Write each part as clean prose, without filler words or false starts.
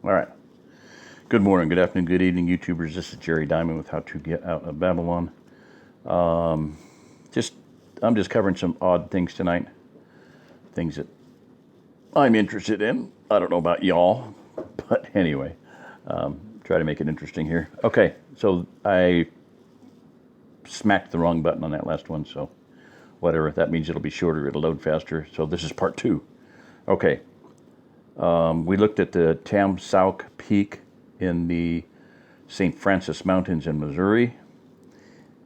All right. Good morning, good afternoon, good evening, YouTubers. This is Jerry Diamond with How to Get Out of Babylon. Just I'm just covering some odd things tonight, things that I'm interested in. I don't know about y'all, but anyway, try to make it interesting here. Okay, so I smacked the wrong button on that last one, so whatever. That means it'll be shorter, it'll load faster. So this is part 2. Okay, we looked at the Tamsauk Peak in the St. Francis Mountains in Missouri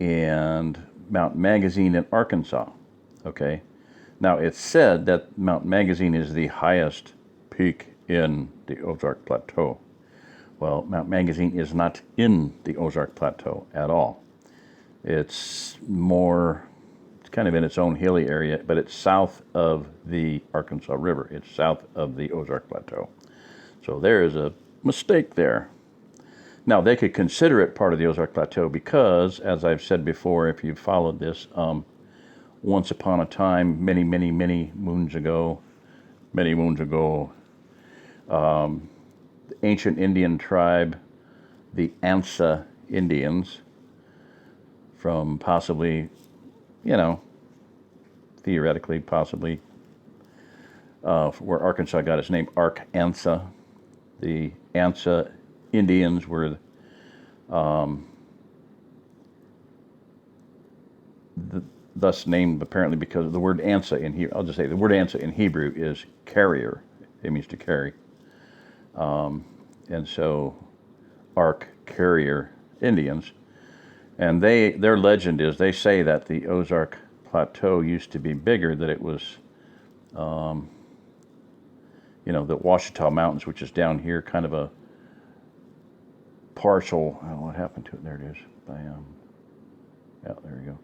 and Mount Magazine in Arkansas. Okay, now it's said that Mount Magazine is the highest peak in the OzArk Plateau. Well, Mount Magazine is not in the OzArk Plateau at all. It's kind of in its own hilly area, but it's south of the Arkansas River. It's south of the OzArk Plateau. So there is a mistake there. Now, they could consider it part of the OzArk Plateau because, as I've said before, if you've followed this, once upon a time, many moons ago, the ancient Indian tribe, the ANSA Indians, from possibly, theoretically, possibly, where Arkansas got its name, ARK-ANSA. The ANSA Indians were thus named apparently because of the word ANSA in Hebrew. I'll just say the word ANSA in Hebrew is carrier. It means to carry. And so ARK carrier Indians. And their legend is they say that the OzArk Plateau used to be bigger, that it was the Ouachita Mountains, which is down here, kind of a partial, I don't know what happened to it, there it is. Yeah, there you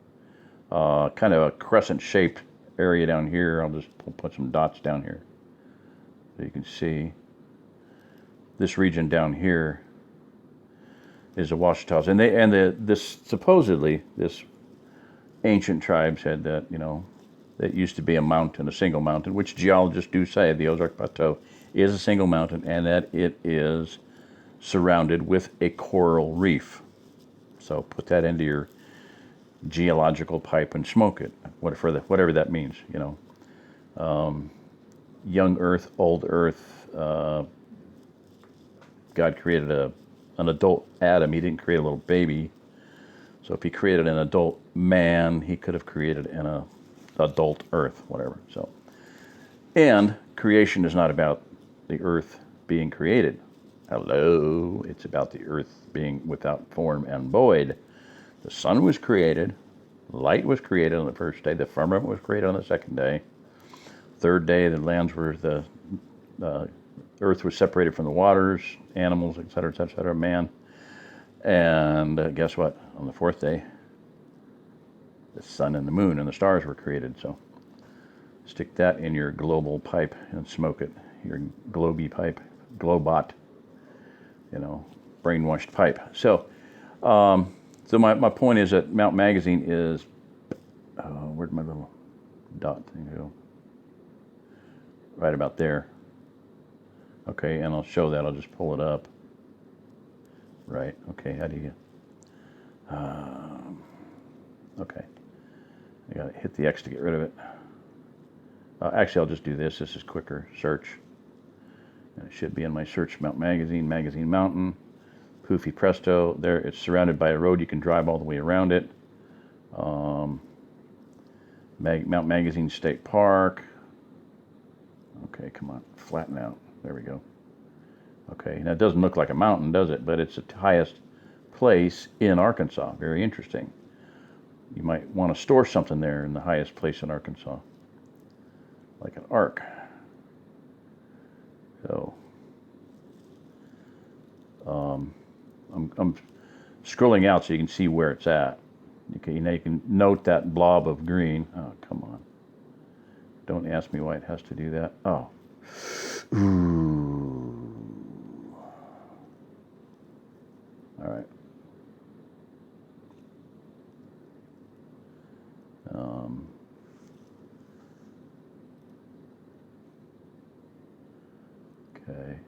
go. Kind of a crescent-shaped area down here. I'll just put some dots down here so you can see. This region down here is the Ouachitas, and supposedly this ancient tribe said that it used to be a mountain, a single mountain, which geologists do say the OzArk Plateau is a single mountain, and that it is surrounded with a coral reef. So put that into your geological pipe and smoke it, whatever that means. Young Earth, old Earth. God created an adult Adam. He didn't create a little baby. So if he created an adult man, he could have created an adult Earth, whatever. So, and creation is not about the Earth being created. Hello, it's about the Earth being without form and void. The sun was created, light was created on the first day, the firmament was created on the second day. Third day, the earth was separated from the waters, animals, etc., man. And guess what? On the fourth day, the sun and the moon and the stars were created. So stick that in your global pipe and smoke it. Your globy pipe, globot, brainwashed pipe. So, my point is that Mount Magazine is, where'd my little dot thing go? Right about there. Okay, and I'll show that. I'll just pull it up. Right. Okay. How do you? Okay. I gotta hit the X to get rid of it. Actually, I'll just do this. This is quicker. Search. And it should be in my search. Mount Magazine, Magazine Mountain. Poofy presto. There, it's surrounded by a road. You can drive all the way around it. Mount Magazine State Park. Okay, come on, flatten out. There we go. Okay, now it doesn't look like a mountain, does it? But it's the highest place in Arkansas. Very interesting. You might want to store something there in the highest place in Arkansas, like an ark. So, I'm scrolling out so you can see where it's at. Okay, now you can note that blob of green. Oh, come on. Don't ask me why it has to do that. Oh. Ooh. All right. Okay.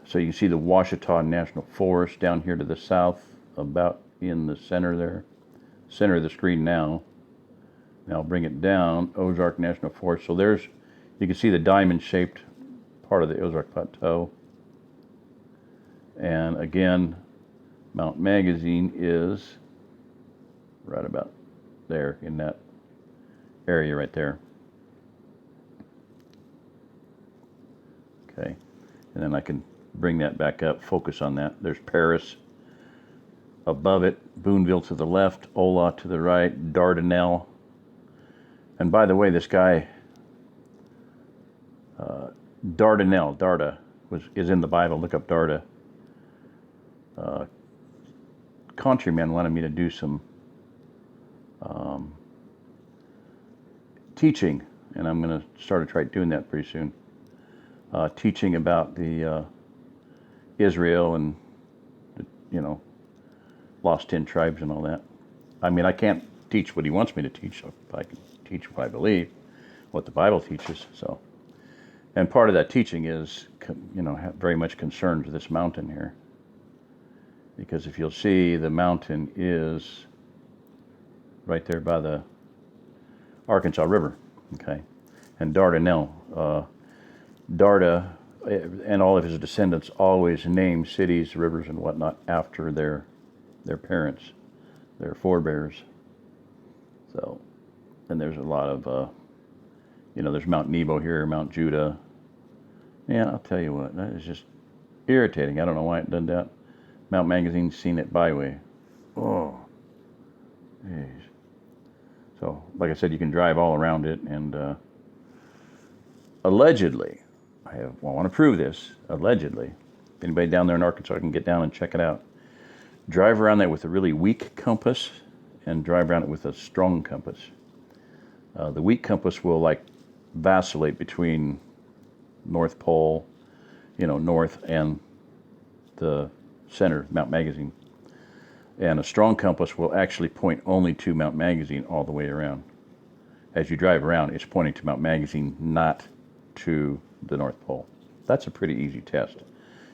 So you can see the Ouachita National Forest down here to the south, about in the center there. Center of the screen now. Now I'll bring it down, OzArk National Forest. So there's, you can see the diamond-shaped part of the OzArk Plateau. And again, Mount Magazine is right about there in that area right there. Okay, and then I can bring that back up, focus on that. There's Paris above it, Boonville to the left, Ola to the right, Dardanelle. And by the way, this guy, Dardanelle, Darda, is in the Bible. Look up Darda. Countryman wanted me to do some teaching, and I'm going to start to try doing that pretty soon. Teaching about the Israel and, you know, lost 10 tribes and all that. I mean, I can't teach what he wants me to teach. So I can teach what I believe, what the Bible teaches. So, and part of that teaching is, you know, very much concerned with this mountain here, because if you'll see, the mountain is right there by the Arkansas River, okay, and Dardanelle. Darda and all of his descendants always name cities, rivers, and whatnot after their parents, their forebears. So, and there's a lot of, you know, there's Mount Nebo here, Mount Judah. Yeah, I'll tell you what, that is just irritating. I don't know why it done that. Mount Magazine's seen it byway. Oh, jeez. So, like I said, you can drive all around it, and allegedly, I want to prove this, allegedly, if anybody down there in Arkansas can get down and check it out, drive around there with a really weak compass and drive around it with a strong compass. The weak compass will like vacillate between North Pole, you know, north, and the center, Mount Magazine. And a strong compass will actually point only to Mount Magazine all the way around. As you drive around, it's pointing to Mount Magazine, not to the North Pole. That's a pretty easy test.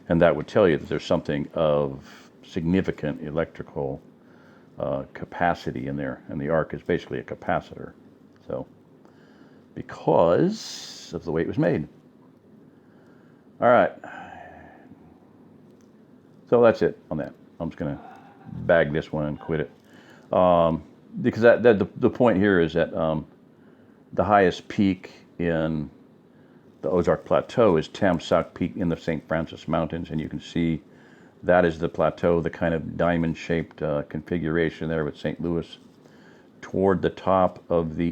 And that would tell you that there's something of significant electrical capacity in there. And the ARK is basically a capacitor. So, because of the way it was made. All right. So that's it on that. I'm just going to bag this one and quit it. Because the point here is that the highest peak in the OzArk Plateau is Tamsauk Peak in the St. Francis Mountains, and you can see that is the plateau, the kind of diamond-shaped configuration there with St. Louis toward the top of the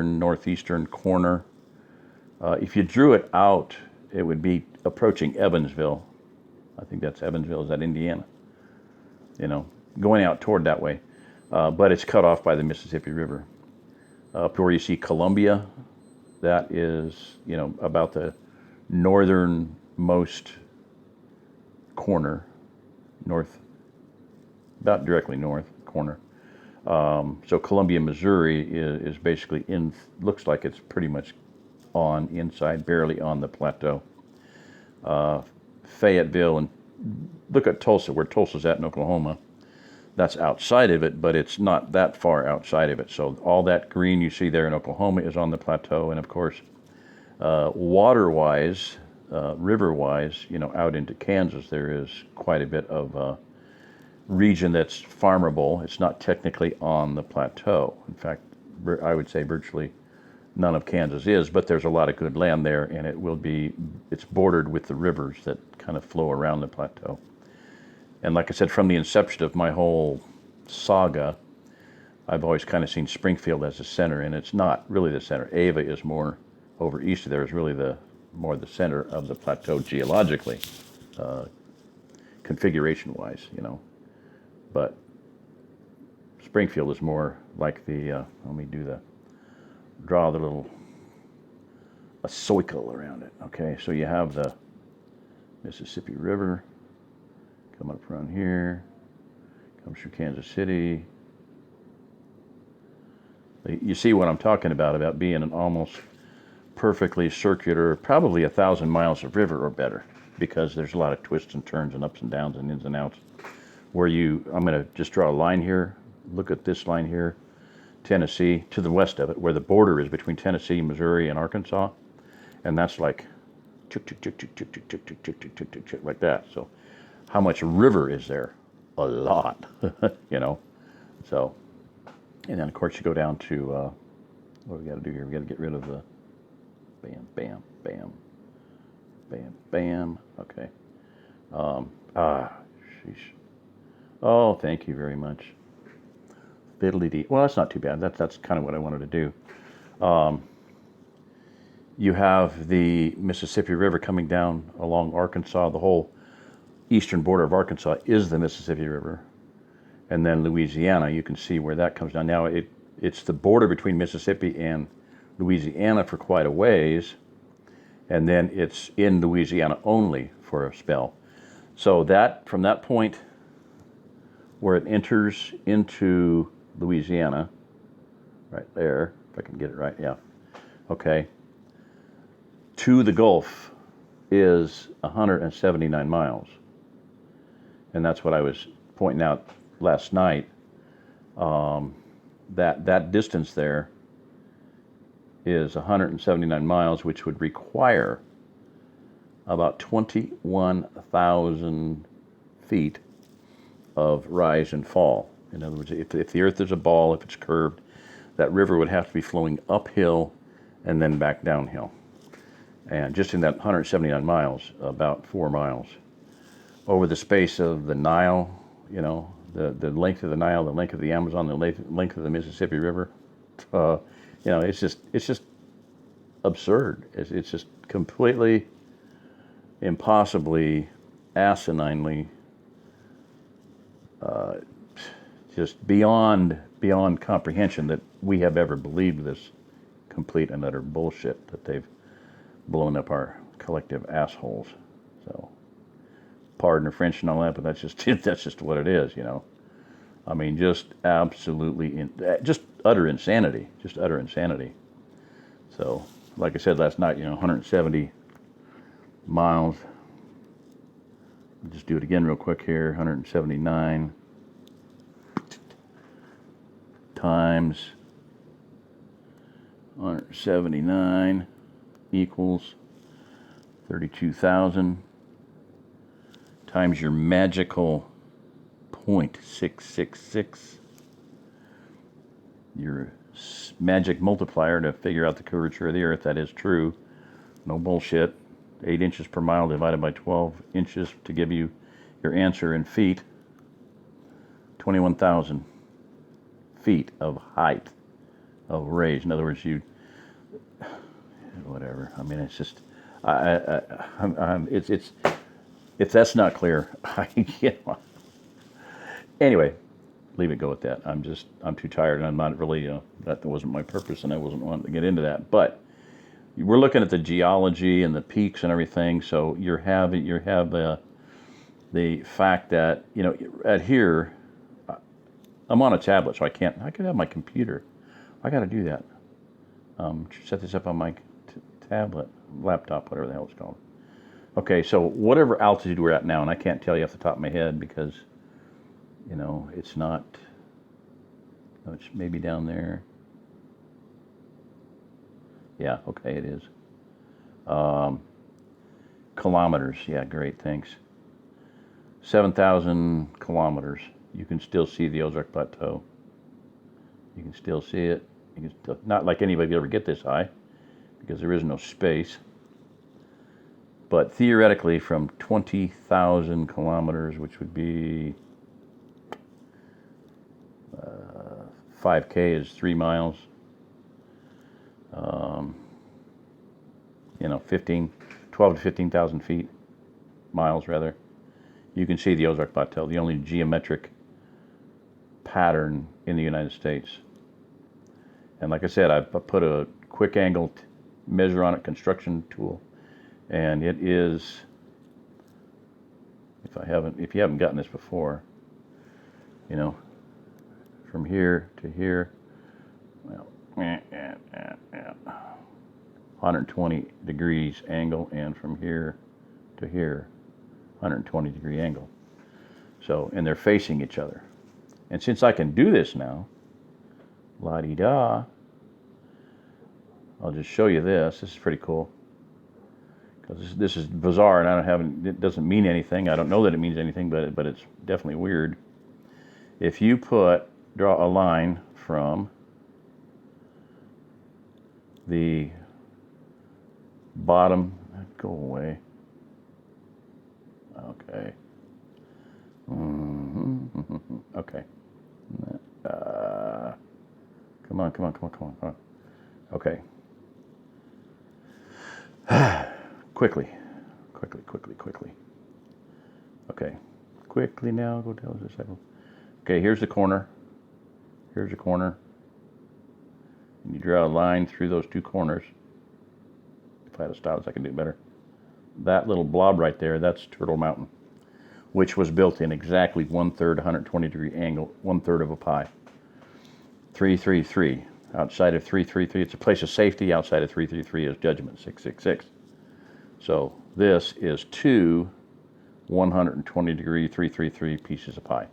northeastern corner. If you drew it out, it would be approaching Evansville. I think that's Evansville. Is that Indiana? You know, going out toward that way. But it's cut off by the Mississippi River. Up where you see Columbia, that is, you know, about the northernmost corner, north, about directly north corner. So Columbia, Missouri is basically looks like it's pretty much inside, barely on the plateau. Fayetteville, and look at Tulsa, where Tulsa's at in Oklahoma. That's outside of it, but it's not that far outside of it. So all that green you see there in Oklahoma is on the plateau. And of course, water-wise, river-wise, you know, out into Kansas, there is quite a bit of region that's farmable. It's not technically on the plateau. In fact, I would say virtually none of Kansas is, but there's a lot of good land there, and it's bordered with the rivers that kind of flow around the plateau. And like I said, from the inception of my whole saga, I've always kind of seen Springfield as the center, and it's not really the center. Ava is more over east of there, is really more the center of the plateau geologically, configuration-wise, you know. But Springfield is more like let me draw a circle around it. Okay, so you have the Mississippi River, come up around here, comes through Kansas City. You see what I'm talking about being an almost perfectly circular, probably 1,000 miles of river or better. because there's a lot of twists and turns and ups and downs and ins and outs. I'm going to just draw a line here. Look at this line here, Tennessee, to the west of it, where the border is between Tennessee, Missouri, and Arkansas. And that's like, like that. So how much river is there? A lot, you know. So, and then of course you go down to, what do we got to do here? We got to get rid of the bam, bam, bam, bam, bam. Okay. Sheesh. Oh, thank you very much. Fiddly-dee. Well, that's not too bad. That's kind of what I wanted to do. You have the Mississippi River coming down along Arkansas. The whole eastern border of Arkansas is the Mississippi River. And then Louisiana, you can see where that comes down. Now, it's the border between Mississippi and Louisiana for quite a ways. And then it's in Louisiana only for a spell. So that, from that point where it enters into Louisiana, right there, if I can get it right, yeah, okay, to the Gulf is 179 miles. And that's what I was pointing out last night. That distance there is 179 miles, which would require about 21,000 feet of rise and fall. In other words, if the Earth is a ball, if it's curved, that river would have to be flowing uphill and then back downhill. And just in that 179 miles, about 4 miles. Over the space of the Nile, you know, the length of the Nile, the length of the Amazon, the length of the Mississippi River, you know, it's just absurd. It's just completely, impossibly, asininely, just beyond comprehension that we have ever believed this complete and utter bullshit that they've blown up our collective assholes. So, pardon the French and all that, but that's just what it is, you know. I mean, just absolutely, just utter insanity, So, like I said last night, you know, 170 miles. I'll just do it again real quick here. 179 times 179 equals 32,000 times your magical 0.666, your magic multiplier to figure out the curvature of the Earth. That is true. No bullshit. 8 inches per mile divided by 12 inches to give you your answer in feet. 21,000 feet of height of raise. In other words, whatever. I mean, it's just, it's if that's not clear, Anyway, leave it go at that. I'm too tired, and I'm not really, that wasn't my purpose, and I wasn't wanting to get into that. But we're looking at the geology and the peaks and everything. So you have the fact that, you know, at here, I'm on a tablet, so I could have my computer. I got to do that. Set this up on my tablet, laptop, whatever the hell it's called. Okay, so whatever altitude we're at now, and I can't tell you off the top of my head because, you know, it's not, it's maybe down there. Yeah, okay, it is. Kilometers, yeah, great, thanks. 7,000 kilometers. You can still see the OzArk Plateau. You can still see it. You can still, not like anybody ever get this high, because there is no space. But theoretically, from 20,000 kilometers, which would be 5K is 3 miles. You know, 12 to 15,000 feet, miles rather. You can see the OzArk Plateau, the only geometric pattern in the United States. And like I said, I put a quick angle measure on it, construction tool, and it is, if you haven't gotten this before, you know, from here to here, well, 120 degrees angle, and from here to here, 120 degree angle. So, and they're facing each other. And since I can do this now, la-di-da, I'll just show you this. This is pretty cool. Because this is bizarre, and it doesn't mean anything. I don't know that it means anything, but it's definitely weird. If you draw a line from the bottom, go away. Okay. Okay. Come on. Okay. Quickly. Okay. Quickly now, go down a second. Okay, here's the corner. Here's the corner. And you draw a line through those two corners. If I had a stylus, I could do it better. That little blob right there, that's Turtle Mountain, which was built in exactly 1/3, 120 degree angle, 1/3 of a pi. 333. Outside of 333, it's a place of safety. Outside of 333 is judgment, 666. So this is two 120 degree 333 pieces of pi.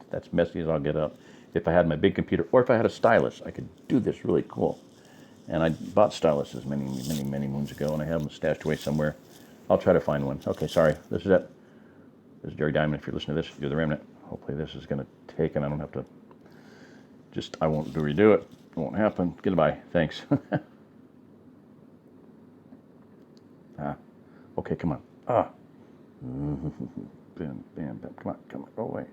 That's messy as I'll get up. If I had my big computer, or if I had a stylus, I could do this really cool. And I bought styluses many moons ago, and I have them stashed away somewhere. I'll try to find one. Okay, sorry. This is it. This is Jerry Diamond. If you're listening to this, you're the Remnant. Hopefully this is going to take, and I don't have to I won't redo it. It won't happen. Goodbye. Thanks. Okay, come on. Bam. Come on. Go away.